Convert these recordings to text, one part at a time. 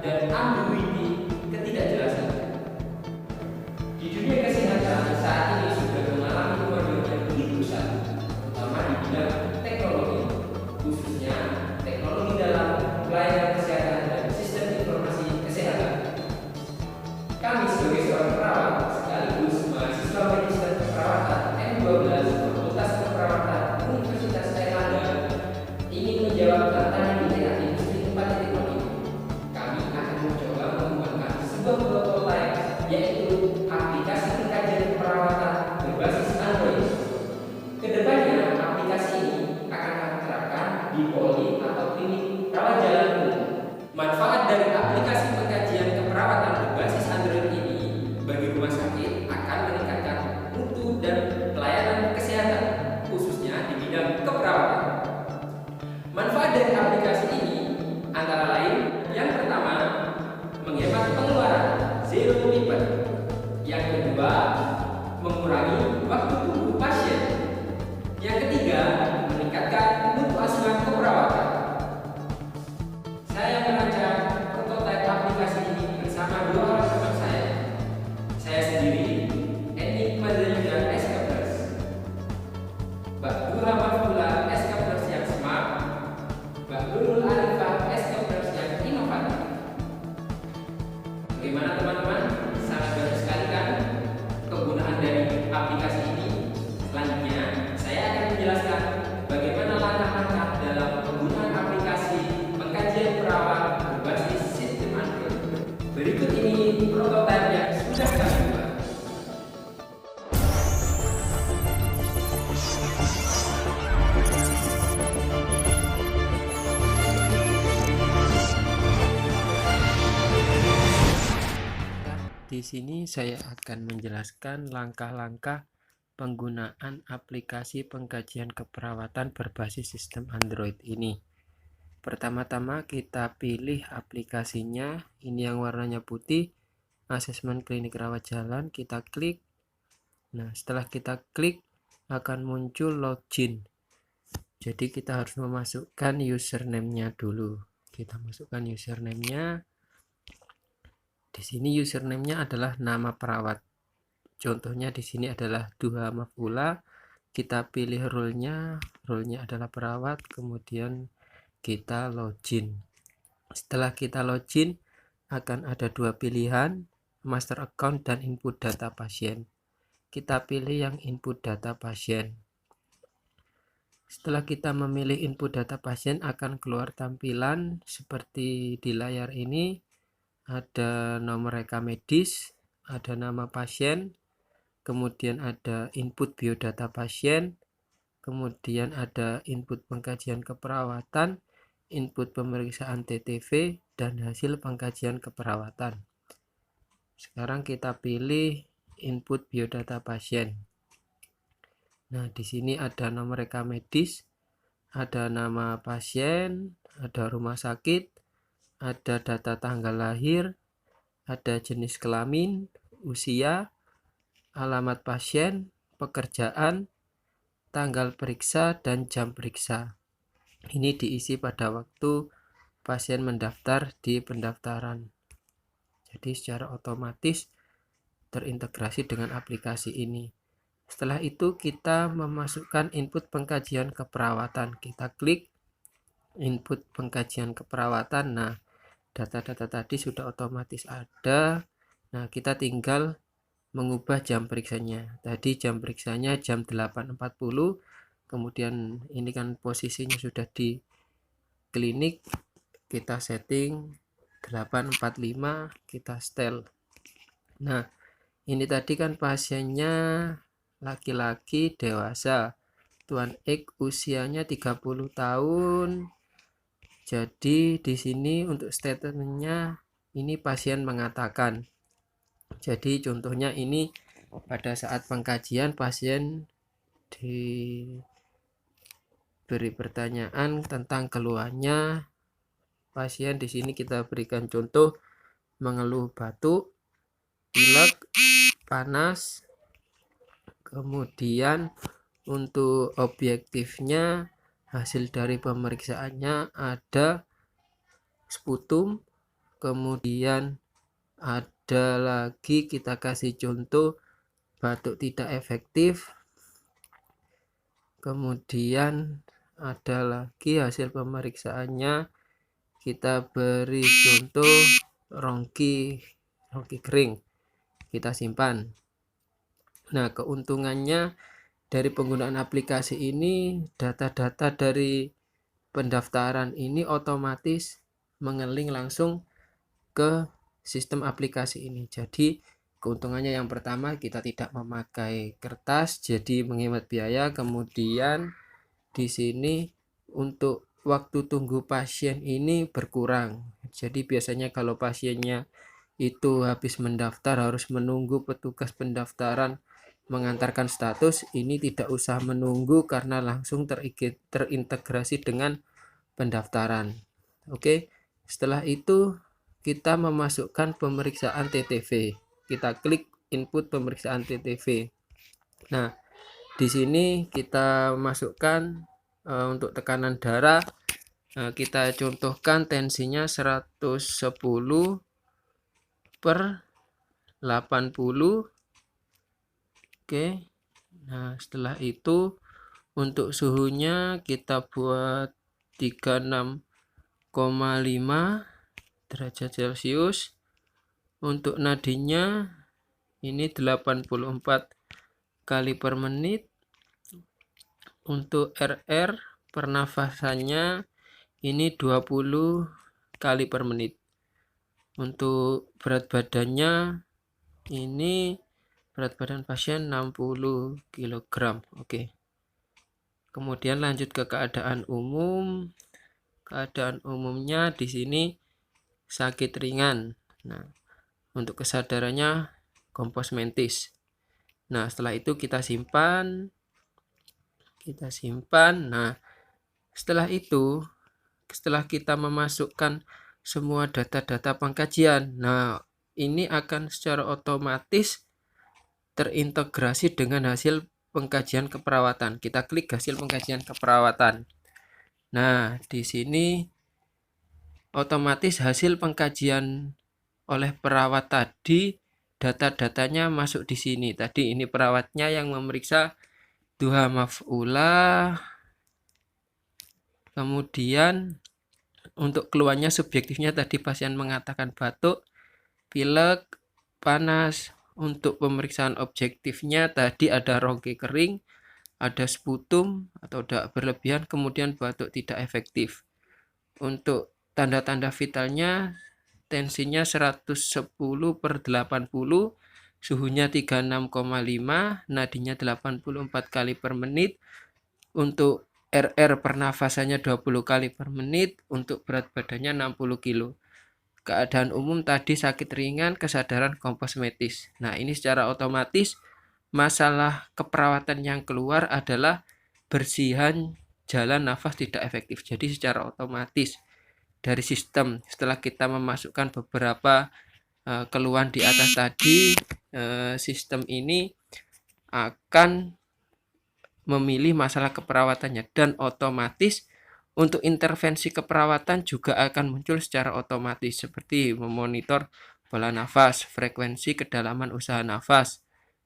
dan ambiguiti ketidakjelasan. Di dunia kesehatan saat ini sudah mengalami kemajuan yang begitu besar, terutama di bidang teknologi, khususnya teknologi dalam pelayanan kesehatan dan sistem informasi kesehatan. Kami sebagai seorang perawat sekaligus mahasiswa medis dan keperawatan M12 Fakultas Keperawatan Universitas Airlangga ingin menjawab tantangan di era industri 4.0 ini. Kami akan mencoba mengembangkan sebuah prototipe, yaitu aplikasi pengkajian keperawatan berbasis Android. Kedepannya, aplikasi ini akan kami terapkan di poli atau klinik rawat jalan umum. Manfaat dari aplikasi pengkajian keperawatan berbasis Android ini bagi rumah sakit akan meningkatkan mutu dan pelayanan kesehatan, khususnya di bidang keperawatan. Manfaat dari aplikasi ini antara lain, yang pertama, menghemat pengeluaran zero pivot. Yang kedua, mengurangi waktu tunggu pasien. Yang ketiga, meningkatkan mutu asuhan keperawatan. Saya merancang prototipe aplikasi ini bersama dua orang teman saya. Saya sendiri, Enigma Zayuda SK+, Mbak Duha Mafula SK+ yang smart, Mbak Nurul Arifah SK+ yang inovatif. Bagaimana teman-teman? Sangat bagus sekali kan kegunaan dari aplikasi ini. Selanjutnya, saya akan menjelaskan bagaimana langkah-langkah dalam penggunaan aplikasi pengkajian perawat berbasis sistem Android. Berikut ini prototipe yang sudah kami buat. Di sini saya akan menjelaskan langkah-langkah penggunaan aplikasi pengkajian keperawatan berbasis sistem Android ini. Pertama-tama kita pilih aplikasinya, ini yang warnanya putih, asesmen klinik rawat jalan, kita klik. Nah, setelah kita klik akan muncul login. Jadi kita harus memasukkan username-nya dulu. Kita masukkan username-nya. Di sini username-nya adalah nama perawat. Contohnya di sini adalah Duha Mafula. Kita pilih role-nya adalah perawat, kemudian kita login. Setelah kita login, akan ada dua pilihan, master account dan input data pasien. Kita pilih yang input data pasien. Setelah kita memilih input data pasien, akan keluar tampilan seperti di layar ini. Ada nomor rekam medis, ada nama pasien, kemudian ada input biodata pasien, kemudian ada input pengkajian keperawatan, input pemeriksaan TTV, dan hasil pengkajian keperawatan. Sekarang kita pilih input biodata pasien. Nah, di sini ada nomor rekam medis, ada nama pasien, ada rumah sakit, ada data tanggal lahir, ada jenis kelamin, usia, alamat pasien, pekerjaan, tanggal periksa, dan jam periksa. Ini diisi pada waktu pasien mendaftar di pendaftaran. Jadi secara otomatis terintegrasi dengan aplikasi ini. Setelah itu kita memasukkan input pengkajian keperawatan. Kita klik input pengkajian keperawatan. Nah, data-data tadi sudah otomatis ada. Nah, kita tinggal mengubah jam periksanya. Tadi jam periksanya jam 8.40. Kemudian ini kan posisinya sudah di klinik. Kita setting 8.45, kita setel. Nah, ini tadi kan pasiennya laki-laki dewasa. Tuan X usianya 30 tahun. Jadi di sini untuk statementnya ini pasien mengatakan. Jadi contohnya ini pada saat pengkajian pasien diberi pertanyaan tentang keluhannya. Pasien di sini kita berikan contoh mengeluh batuk, pilek, panas. Kemudian untuk objektifnya hasil dari pemeriksaannya ada sputum, Kemudian ada lagi kita kasih contoh batuk tidak efektif. Kemudian ada lagi hasil pemeriksaannya, kita beri contoh rongki kering, kita simpan. Nah, keuntungannya dari penggunaan aplikasi ini, data-data dari pendaftaran ini otomatis mengeling langsung ke sistem aplikasi ini. Jadi keuntungannya yang pertama, kita tidak memakai kertas, jadi menghemat biaya. Kemudian di sini untuk waktu tunggu pasien ini berkurang. Jadi biasanya kalau pasiennya itu habis mendaftar harus menunggu petugas pendaftaran mengantarkan status, ini tidak usah menunggu karena langsung terintegrasi dengan pendaftaran. Oke, setelah itu kita memasukkan pemeriksaan TTV. Kita klik input pemeriksaan TTV. Nah, di sini kita masukkan untuk tekanan darah, kita contohkan tensinya 110 per 80. Oke. Nah, setelah itu untuk suhunya kita buat 36,5 derajat Celcius. Untuk nadinya ini 84 kali per menit. Untuk RR pernafasannya ini 20 kali per menit. Untuk berat badannya ini berat badan pasien 60 kg. Oke. Kemudian lanjut ke keadaan umum. Keadaan umumnya di sini sakit ringan. Nah, untuk kesadarannya kompos mentis. Nah, setelah itu kita simpan. Nah, setelah itu, setelah kita memasukkan semua data-data pengkajian, nah ini akan secara otomatis terintegrasi dengan hasil pengkajian keperawatan. Kita klik hasil pengkajian keperawatan. Nah, di sini otomatis hasil pengkajian oleh perawat tadi, data-datanya masuk di sini. Tadi ini perawatnya yang memeriksa duha maf'ulah. Kemudian untuk keluhannya subjektifnya tadi pasien mengatakan batuk, pilek, panas. Untuk pemeriksaan objektifnya tadi ada rongki kering, ada sputum atau daak berlebihan, kemudian batuk tidak efektif. Untuk tanda-tanda vitalnya, tensinya 110 per 80, suhunya 36,5, nadinya 84 kali per menit. Untuk RR pernafasannya 20 kali per menit, untuk berat badannya 60 kg. Keadaan umum tadi sakit ringan, kesadaran kompos mentis. Nah, ini secara otomatis masalah keperawatan yang keluar adalah bersihan jalan nafas tidak efektif. Jadi secara otomatis dari sistem setelah kita memasukkan beberapa keluhan di atas tadi, sistem ini akan memilih masalah keperawatannya dan otomatis untuk intervensi keperawatan juga akan muncul secara otomatis seperti memonitor pola nafas, frekuensi kedalaman usaha nafas,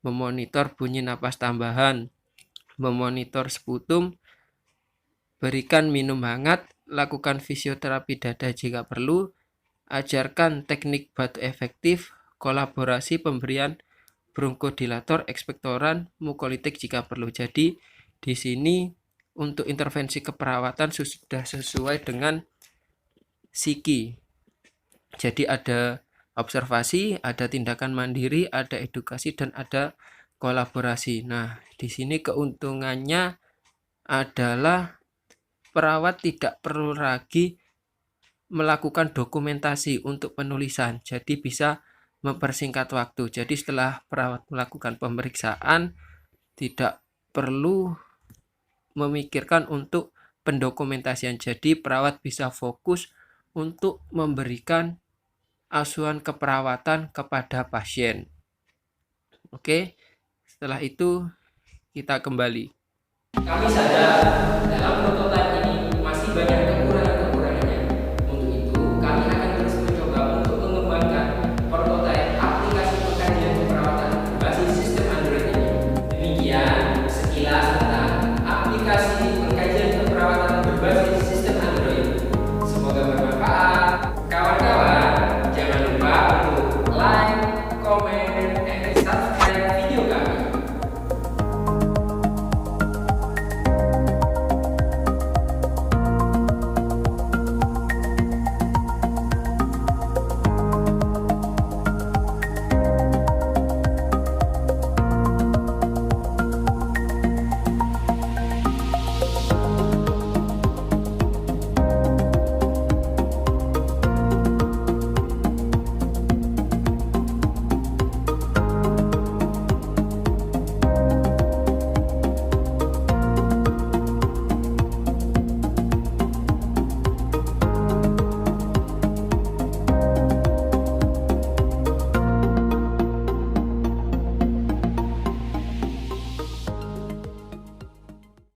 memonitor bunyi napas tambahan, memonitor sputum, berikan minum hangat, lakukan fisioterapi dada jika perlu, ajarkan teknik batuk efektif, kolaborasi pemberian bronkodilator, ekspektoran, mukolitik jika perlu. Jadi di sini untuk intervensi keperawatan sudah sesuai dengan psiki. Jadi ada observasi, ada tindakan mandiri, ada edukasi, dan ada kolaborasi. Nah, di sini keuntungannya adalah perawat tidak perlu lagi melakukan dokumentasi untuk penulisan. Jadi bisa mempersingkat waktu. Jadi setelah perawat melakukan pemeriksaan, tidak perlu memikirkan untuk pendokumentasian. Jadi perawat bisa fokus untuk memberikan asuhan keperawatan kepada pasien. Oke, setelah itu kita kembali. Kami sadar dalam protokol